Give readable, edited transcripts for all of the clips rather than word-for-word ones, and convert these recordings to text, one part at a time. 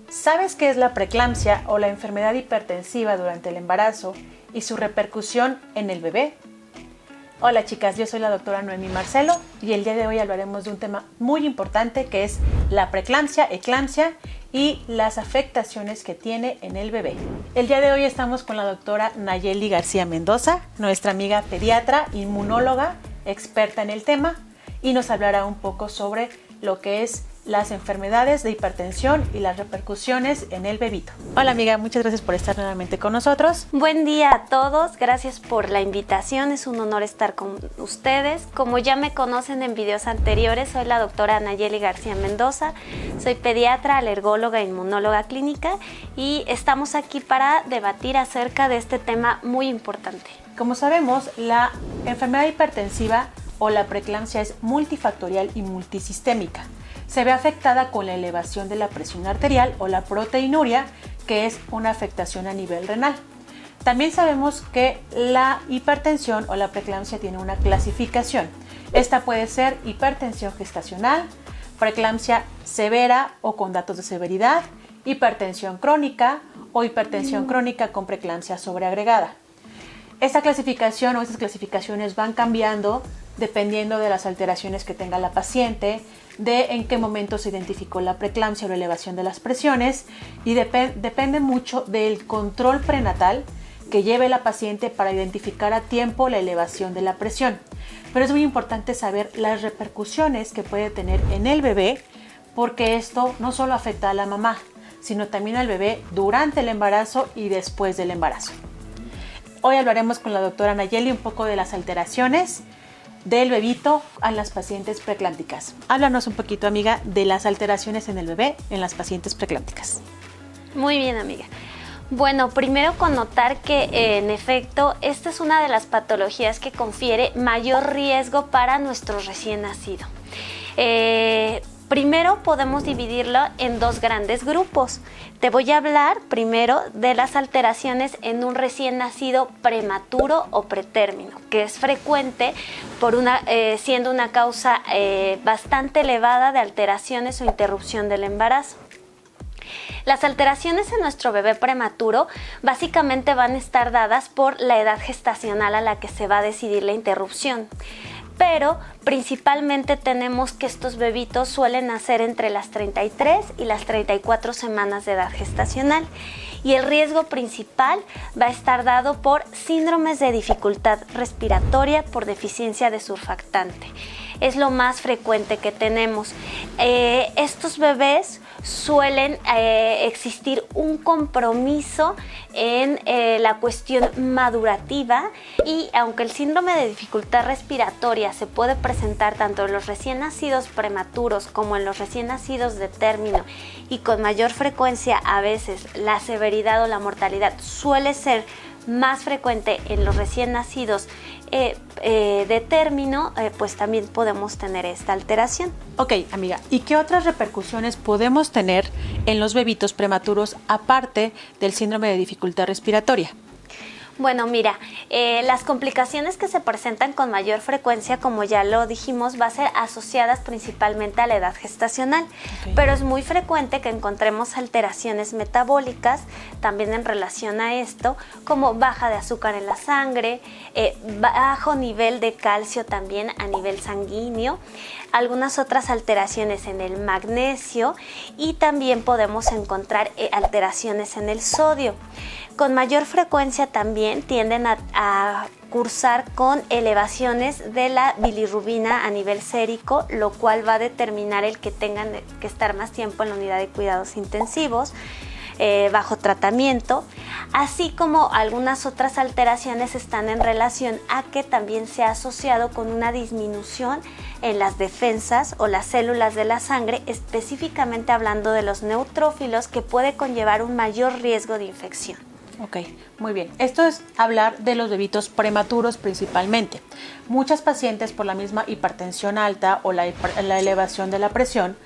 ¿Sabes qué es la preeclampsia o la enfermedad hipertensiva durante el embarazo y su repercusión en el bebé? Hola chicas, yo soy la doctora Noemí Marcelo y el día de hoy hablaremos de un tema muy importante que es la preeclampsia, eclampsia y las afectaciones que tiene en el bebé. El día de hoy estamos con la doctora Nayeli García Mendoza, nuestra amiga pediatra, inmunóloga, experta en el tema, y nos hablará un poco sobre lo que es las enfermedades de hipertensión y las repercusiones en el bebito. Hola amiga, muchas gracias por estar nuevamente con nosotros. Buen día a todos, gracias por la invitación, es un honor estar con ustedes. Como ya me conocen en videos anteriores, soy la doctora Nayeli García Mendoza, soy pediatra, alergóloga e inmunóloga clínica y estamos aquí para debatir acerca de este tema muy importante. Como sabemos, la enfermedad hipertensiva o la preeclampsia es multifactorial y multisistémica. Se ve afectada con la elevación de la presión arterial o la proteinuria, que es una afectación a nivel renal. También sabemos que la hipertensión o la preeclampsia tiene una clasificación. Esta puede ser hipertensión gestacional, preeclampsia severa o con datos de severidad, hipertensión crónica o hipertensión crónica con preeclampsia sobreagregada. Esta clasificación o estas clasificaciones van cambiando dependiendo de las alteraciones que tenga la paciente, de en qué momento se identificó la preeclampsia o la elevación de las presiones y depende mucho del control prenatal que lleve la paciente para identificar a tiempo la elevación de la presión. Pero es muy importante saber las repercusiones que puede tener en el bebé, porque esto no solo afecta a la mamá, sino también al bebé durante el embarazo y después del embarazo. Hoy hablaremos con la doctora Nayeli un poco de las alteraciones del bebito a las pacientes preeclámpticas. Háblanos un poquito, amiga, de las alteraciones en el bebé en las pacientes preeclámpticas. Muy bien, amiga. Bueno, primero connotar que en efecto esta es una de las patologías que confiere mayor riesgo para nuestro recién nacido. Primero podemos dividirlo en dos grandes grupos. Te voy a hablar primero de las alteraciones en un recién nacido prematuro o pretérmino, que es frecuente siendo una causa bastante elevada de alteraciones o interrupción del embarazo. Las alteraciones en nuestro bebé prematuro básicamente van a estar dadas por la edad gestacional a la que se va a decidir la interrupción. Pero principalmente tenemos que estos bebitos suelen nacer entre las 33 y las 34 semanas de edad gestacional y el riesgo principal va a estar dado por síndromes de dificultad respiratoria por deficiencia de surfactante. Es lo más frecuente que tenemos. Estos bebés suelen existir un compromiso en la cuestión madurativa y aunque el síndrome de dificultad respiratoria se puede presentar tanto en los recién nacidos prematuros como en los recién nacidos de término y con mayor frecuencia a veces la severidad o la mortalidad suele ser más frecuente en los recién nacidos de término, pues también podemos tener esta alteración. Ok, amiga, ¿y qué otras repercusiones podemos tener en los bebitos prematuros aparte del síndrome de dificultad respiratoria? Bueno, mira, las complicaciones que se presentan con mayor frecuencia, como ya lo dijimos, va a ser asociadas principalmente a la edad gestacional, pero es muy frecuente que encontremos alteraciones metabólicas también en relación a esto, como baja de azúcar en la sangre, bajo nivel de calcio también a nivel sanguíneo, algunas otras alteraciones en el magnesio y también podemos encontrar alteraciones en el sodio. Con mayor frecuencia también tienden a cursar con elevaciones de la bilirrubina a nivel sérico, lo cual va a determinar el que tengan que estar más tiempo en la unidad de cuidados intensivos, bajo tratamiento, así como algunas otras alteraciones están en relación a que también se ha asociado con una disminución en las defensas o las células de la sangre, específicamente hablando de los neutrófilos, que puede conllevar un mayor riesgo de infección. Ok, muy bien. Esto es hablar de los bebitos prematuros principalmente. Muchas pacientes por la misma hipertensión alta o la elevación de la presión,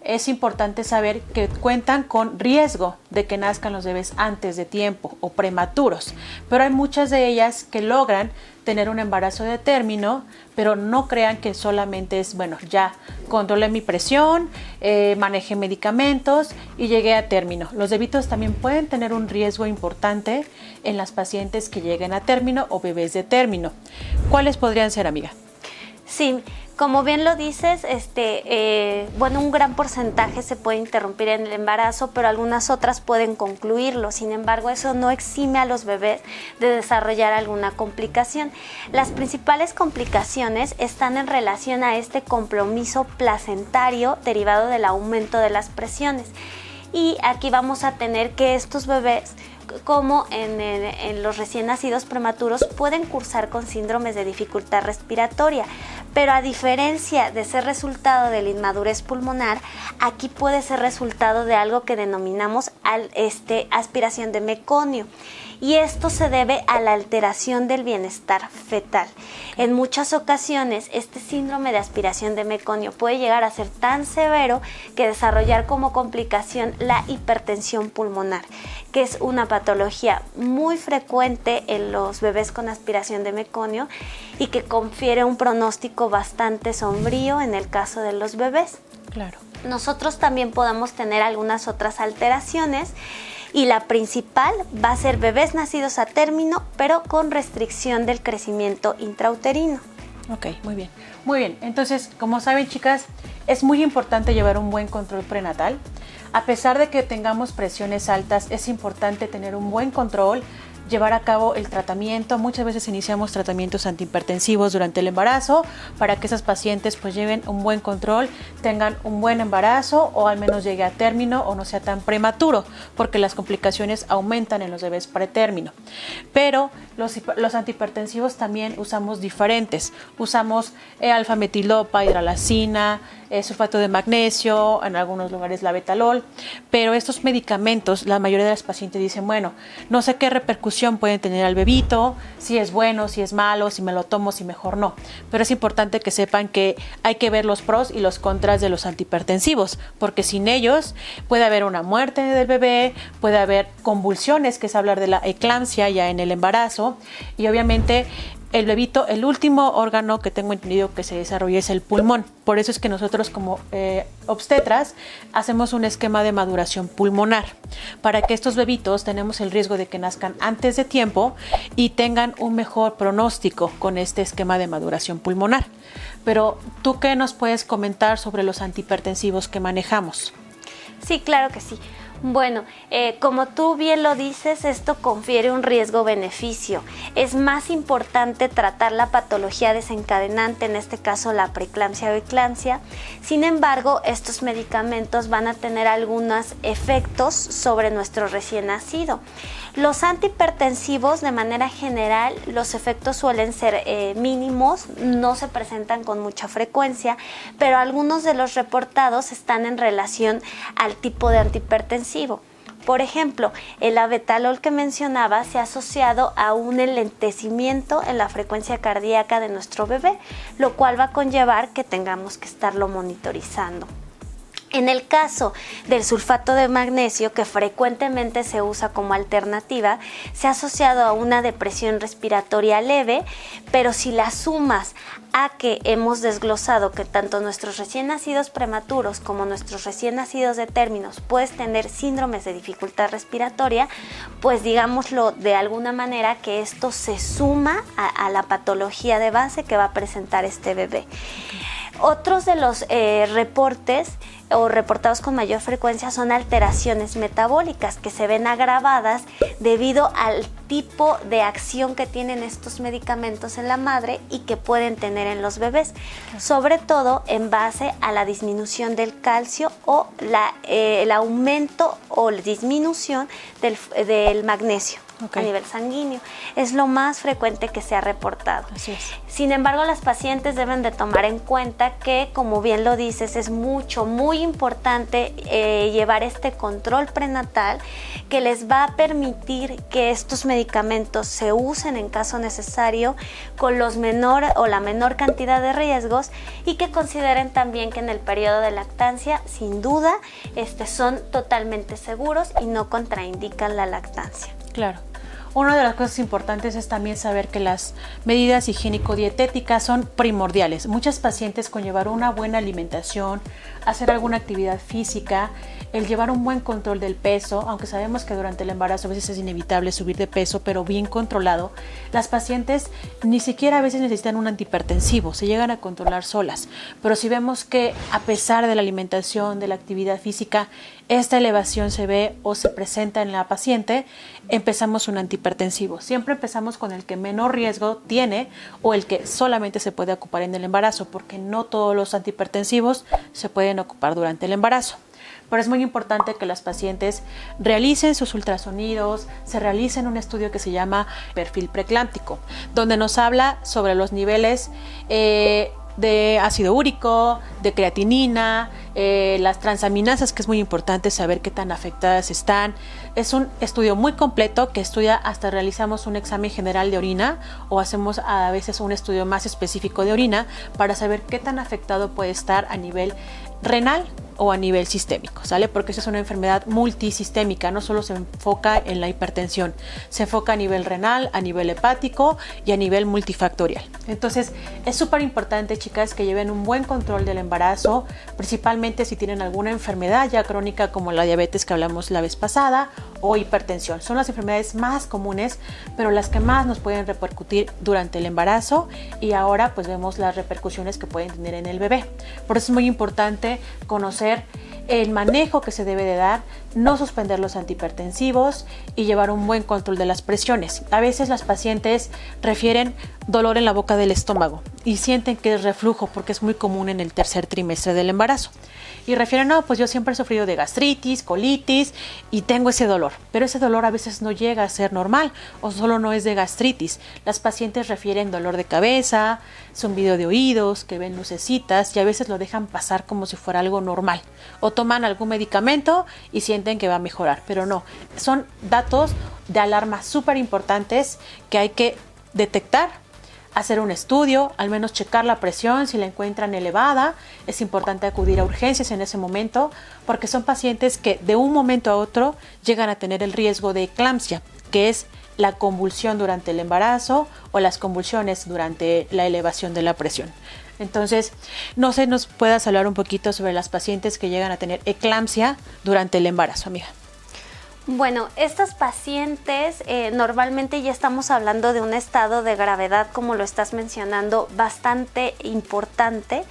es importante saber que cuentan con riesgo de que nazcan los bebés antes de tiempo o prematuros, pero hay muchas de ellas que logran tener un embarazo de término, pero no crean que solamente es, bueno, ya controlé mi presión, manejé medicamentos y llegué a término. Los bebitos también pueden tener un riesgo importante en las pacientes que lleguen a término o bebés de término. ¿Cuáles podrían ser, amiga? Sí, como bien lo dices, bueno, un gran porcentaje se puede interrumpir en el embarazo, pero algunas otras pueden concluirlo. Sin embargo, eso no exime a los bebés de desarrollar alguna complicación. Las principales complicaciones están en relación a este compromiso placentario derivado del aumento de las presiones. Y aquí vamos a tener que estos bebés, como en los recién nacidos prematuros, pueden cursar con síndromes de dificultad respiratoria, pero a diferencia de ser resultado de la inmadurez pulmonar, aquí puede ser resultado de algo que denominamos aspiración de meconio. Y esto se debe a la alteración del bienestar fetal. En muchas ocasiones, este síndrome de aspiración de meconio puede llegar a ser tan severo que desarrollar como complicación la hipertensión pulmonar, que es una patología muy frecuente en los bebés con aspiración de meconio y que confiere un pronóstico bastante sombrío en el caso de los bebés. Claro. Nosotros también podamos tener algunas otras alteraciones. Y la principal va a ser bebés nacidos a término, pero con restricción del crecimiento intrauterino. Ok, muy bien. Muy bien, entonces, como saben, chicas, es muy importante llevar un buen control prenatal. A pesar de que tengamos presiones altas, es importante tener un buen control, llevar a cabo el tratamiento. Muchas veces iniciamos tratamientos antihipertensivos durante el embarazo para que esas pacientes pues lleven un buen control, tengan un buen embarazo o al menos llegue a término o no sea tan prematuro, porque las complicaciones aumentan en los bebés pretérmino. Pero los antihipertensivos también usamos diferentes. Usamos alfa-metilopa, hidralazina, sulfato de magnesio, en algunos lugares la betalol, pero estos medicamentos, la mayoría de las pacientes dicen, bueno, no sé qué repercusión pueden tener al bebito, si es bueno, si es malo, si me lo tomo, si mejor no. Pero es importante que sepan que hay que ver los pros y los contras de los antihipertensivos, porque sin ellos puede haber una muerte del bebé, puede haber convulsiones, que es hablar de la eclampsia ya en el embarazo, y obviamente el bebito, el último órgano que tengo entendido que se desarrolla es el pulmón. Por eso es que nosotros como obstetras hacemos un esquema de maduración pulmonar. Para que estos bebitos tenemos el riesgo de que nazcan antes de tiempo y tengan un mejor pronóstico con este esquema de maduración pulmonar. Pero, ¿tú qué nos puedes comentar sobre los antihipertensivos que manejamos? Sí, claro que sí. Bueno, como tú bien lo dices, esto confiere un riesgo-beneficio. Es más importante tratar la patología desencadenante, en este caso la preeclampsia o eclampsia. Sin embargo, estos medicamentos van a tener algunos efectos sobre nuestro recién nacido. Los antihipertensivos, de manera general, los efectos suelen ser mínimos, no se presentan con mucha frecuencia, pero algunos de los reportados están en relación al tipo de antihipertensivo. Por ejemplo, el abetalol que mencionaba se ha asociado a un enlentecimiento en la frecuencia cardíaca de nuestro bebé, lo cual va a conllevar que tengamos que estarlo monitorizando. En el caso del sulfato de magnesio, que frecuentemente se usa como alternativa, se ha asociado a una depresión respiratoria leve, pero si la sumas a que hemos desglosado que tanto nuestros recién nacidos prematuros como nuestros recién nacidos de términos pueden tener síndromes de dificultad respiratoria, pues digámoslo de alguna manera que esto se suma a la patología de base que va a presentar este bebé. Otros de los reportes o reportados con mayor frecuencia son alteraciones metabólicas que se ven agravadas debido al tipo de acción que tienen estos medicamentos en la madre y que pueden tener en los bebés, sobre todo en base a la disminución del calcio o el aumento o la disminución del magnesio. A nivel sanguíneo. Es lo más frecuente que se ha reportado. Así es. Sin embargo, las pacientes deben de tomar en cuenta que, como bien lo dices, es muy importante llevar este control prenatal que les va a permitir que estos medicamentos se usen en caso necesario con la menor cantidad de riesgos y que consideren también que en el periodo de lactancia, sin duda, son totalmente seguros y no contraindican la lactancia. Claro. Una de las cosas importantes es también saber que las medidas higiénico-dietéticas son primordiales. Muchas pacientes con llevar una buena alimentación, hacer alguna actividad física, el llevar un buen control del peso, aunque sabemos que durante el embarazo a veces es inevitable subir de peso, pero bien controlado, las pacientes ni siquiera a veces necesitan un antihipertensivo, se llegan a controlar solas. Pero si vemos que a pesar de la alimentación, de la actividad física, esta elevación se ve o se presenta en la paciente, empezamos un antihipertensivo. Siempre empezamos con el que menor riesgo tiene o el que solamente se puede ocupar en el embarazo, porque no todos los antihipertensivos se pueden ocupar durante el embarazo. Pero es muy importante que las pacientes realicen sus ultrasonidos, se realicen un estudio que se llama perfil preeclámptico, donde nos habla sobre los niveles de ácido úrico, de creatinina, las transaminasas, que es muy importante saber qué tan afectadas están. Es un estudio muy completo que estudia, hasta realizamos un examen general de orina o hacemos a veces un estudio más específico de orina para saber qué tan afectado puede estar a nivel renal o a nivel sistémico, ¿sale? Porque esa es una enfermedad multisistémica, no solo se enfoca en la hipertensión, se enfoca a nivel renal, a nivel hepático y a nivel multifactorial. Entonces, es súper importante, chicas, que lleven un buen control del embarazo, principalmente si tienen alguna enfermedad ya crónica como la diabetes que hablamos la vez pasada o hipertensión. Son las enfermedades más comunes, pero las que más nos pueden repercutir durante el embarazo, y ahora pues vemos las repercusiones que pueden tener en el bebé. Por eso es muy importante conocer el manejo que se debe de dar, no suspender los antihipertensivos y llevar un buen control de las presiones. A veces las pacientes refieren dolor en la boca del estómago y sienten que es reflujo, porque es muy común en el tercer trimestre del embarazo. Y refieren, no, pues yo siempre he sufrido de gastritis, colitis y tengo ese dolor. Pero ese dolor a veces no llega a ser normal o solo no es de gastritis. Las pacientes refieren dolor de cabeza, zumbido de oídos, que ven lucecitas y a veces lo dejan pasar como si fuera algo normal. O toman algún medicamento y sienten que va a mejorar, pero no. Son datos de alarma súper importantes que hay que detectar, hacer un estudio, al menos checar la presión. Si la encuentran elevada, es importante acudir a urgencias en ese momento, porque son pacientes que de un momento a otro llegan a tener el riesgo de eclampsia, que es la convulsión durante el embarazo o las convulsiones durante la elevación de la presión. Entonces, no sé, nos puedas hablar un poquito sobre las pacientes que llegan a tener eclampsia durante el embarazo, amiga. Bueno, estas pacientes normalmente ya estamos hablando de un estado de gravedad, como lo estás mencionando, bastante importante,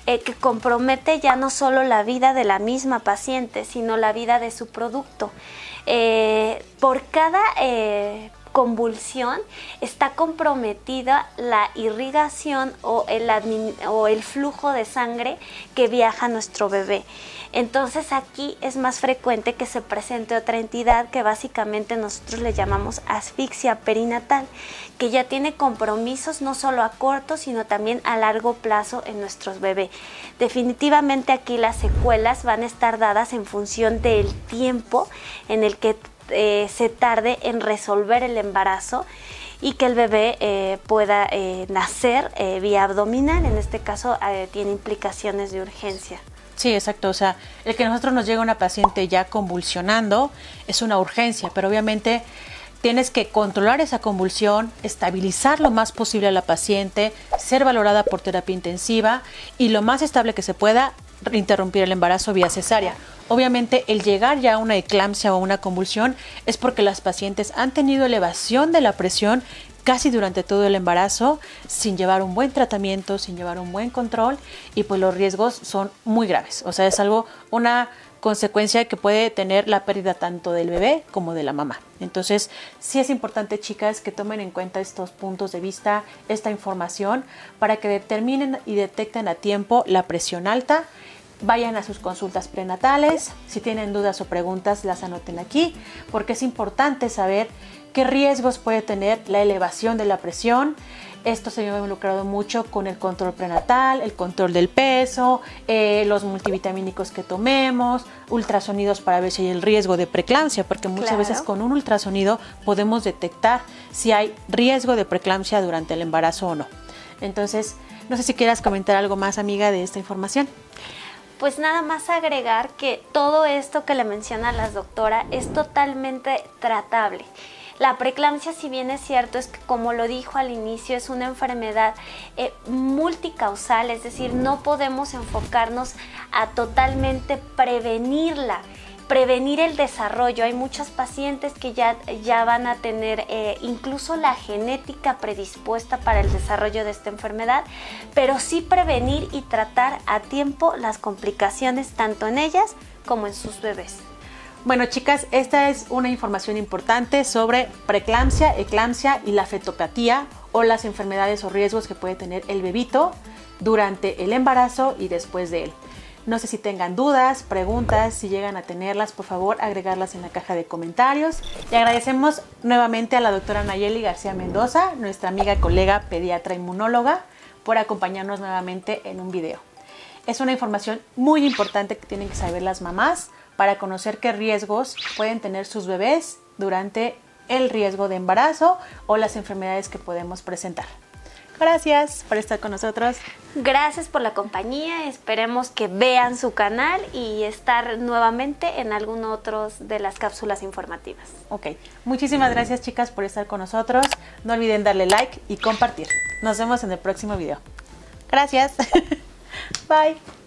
que compromete ya no solo la vida de la misma paciente, sino la vida de su producto. Por cada convulsión está comprometida la irrigación o el flujo de sangre que viaja a nuestro bebé. Entonces aquí es más frecuente que se presente otra entidad que básicamente nosotros le llamamos asfixia perinatal, que ya tiene compromisos no solo a corto, sino también a largo plazo en nuestros bebés. Definitivamente aquí las secuelas van a estar dadas en función del tiempo en el que se tarde en resolver el embarazo y que el bebé pueda nacer vía abdominal. En este caso tiene implicaciones de urgencia. Sí, exacto. O sea, el que a nosotros nos llega una paciente ya convulsionando es una urgencia, pero obviamente tienes que controlar esa convulsión, estabilizar lo más posible a la paciente, ser valorada por terapia intensiva y lo más estable que se pueda, interrumpir el embarazo vía cesárea. Obviamente el llegar ya a una eclampsia o una convulsión es porque las pacientes han tenido elevación de la presión casi durante todo el embarazo, sin llevar un buen tratamiento, sin llevar un buen control, y pues los riesgos son muy graves. O sea, es una consecuencia que puede tener la pérdida tanto del bebé como de la mamá. Entonces, sí es importante, chicas, que tomen en cuenta estos puntos de vista, esta información, para que determinen y detecten a tiempo la presión alta. Vayan a sus consultas prenatales. Si tienen dudas o preguntas, las anoten aquí, porque es importante saber qué riesgos puede tener la elevación de la presión. Esto se ha involucrado mucho con el control prenatal, el control del peso, los multivitamínicos que tomemos, ultrasonidos para ver si hay el riesgo de preeclampsia, porque muchas veces con un ultrasonido podemos detectar si hay riesgo de preeclampsia durante el embarazo o no. Entonces, no sé si quieras comentar algo más, amiga, de esta información. Pues nada más agregar que todo esto que le menciona la doctora es totalmente tratable. La preeclampsia, si bien es cierto, es que como lo dijo al inicio, es una enfermedad multicausal, es decir, no podemos enfocarnos a totalmente prevenirla. Prevenir el desarrollo. Hay muchos pacientes que ya van a tener incluso la genética predispuesta para el desarrollo de esta enfermedad, pero sí prevenir y tratar a tiempo las complicaciones tanto en ellas como en sus bebés. Bueno, chicas, esta es una información importante sobre preeclampsia, eclampsia y la fetopatía, o las enfermedades o riesgos que puede tener el bebito durante el embarazo y después de él. No sé si tengan dudas, preguntas, si llegan a tenerlas, por favor, agregarlas en la caja de comentarios. Y agradecemos nuevamente a la doctora Nayeli García Mendoza, nuestra amiga, colega, pediatra inmunóloga, por acompañarnos nuevamente en un video. Es una información muy importante que tienen que saber las mamás para conocer qué riesgos pueden tener sus bebés durante el riesgo de embarazo o las enfermedades que podemos presentar. Gracias por estar con nosotros. Gracias por la compañía. Esperemos que vean su canal y estar nuevamente en algún otro de las cápsulas informativas. Ok, muchísimas gracias, chicas, por estar con nosotros. No olviden darle like y compartir. Nos vemos en el próximo video. Gracias. Bye.